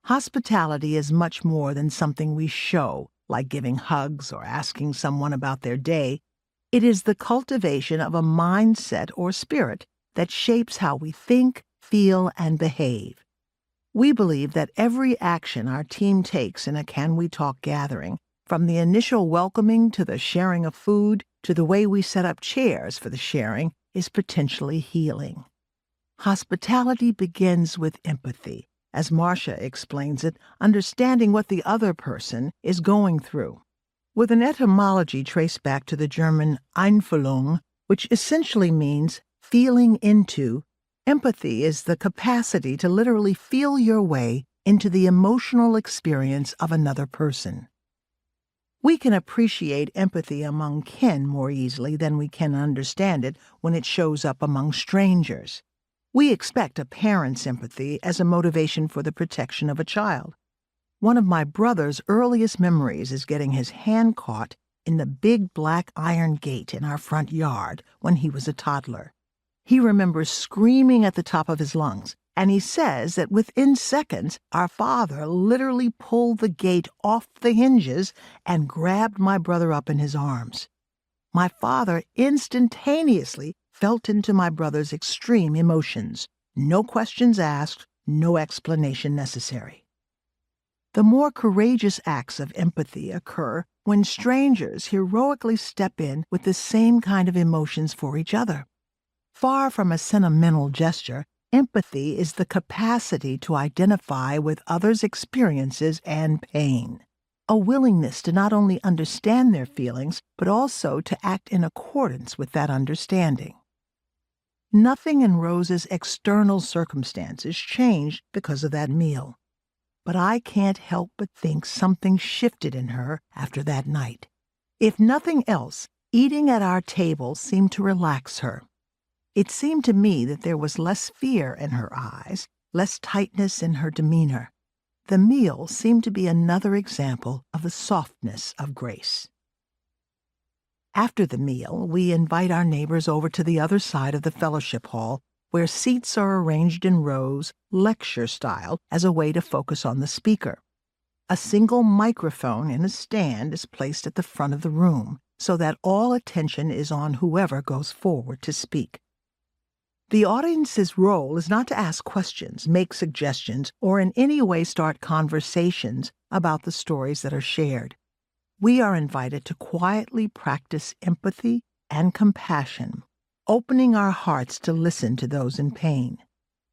Hospitality is much more than something we show, like giving hugs or asking someone about their day. It is the cultivation of a mindset or spirit that shapes how we think, feel, and behave. We believe that every action our team takes in a Can We Talk gathering, from the initial welcoming to the sharing of food to the way we set up chairs for the sharing, is potentially healing. Hospitality begins with empathy. As Marcia explains it, understanding what the other person is going through. With an etymology traced back to the German Einfühlung, which essentially means feeling into, empathy is the capacity to literally feel your way into the emotional experience of another person. We can appreciate empathy among kin more easily than we can understand it when it shows up among strangers. We expect a parent's empathy as a motivation for the protection of a child. One of my brother's earliest memories is getting his hand caught in the big black iron gate in our front yard when he was a toddler. He remembers screaming at the top of his lungs, and he says that within seconds our father literally pulled the gate off the hinges and grabbed my brother up in his arms. My father instantaneously felt into my brother's extreme emotions. No questions asked, no explanation necessary. The more courageous acts of empathy occur when strangers heroically step in with the same kind of emotions for each other. Far from a sentimental gesture, empathy is the capacity to identify with others' experiences and pain. A willingness to not only understand their feelings, but also to act in accordance with that understanding. Nothing in Rose's external circumstances changed because of that meal. But I can't help but think something shifted in her after that night. If nothing else, eating at our table seemed to relax her. It seemed to me that there was less fear in her eyes, less tightness in her demeanor. The meal seemed to be another example of the softness of grace. After the meal, we invite our neighbors over to the other side of the fellowship hall, where seats are arranged in rows, lecture style, as a way to focus on the speaker. A single microphone in a stand is placed at the front of the room, so that all attention is on whoever goes forward to speak. The audience's role is not to ask questions, make suggestions, or in any way start conversations about the stories that are shared. We are invited to quietly practice empathy and compassion, opening our hearts to listen to those in pain.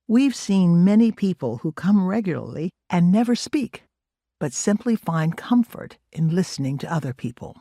We've seen many people who come regularly and never speak, but simply find comfort in listening to other people.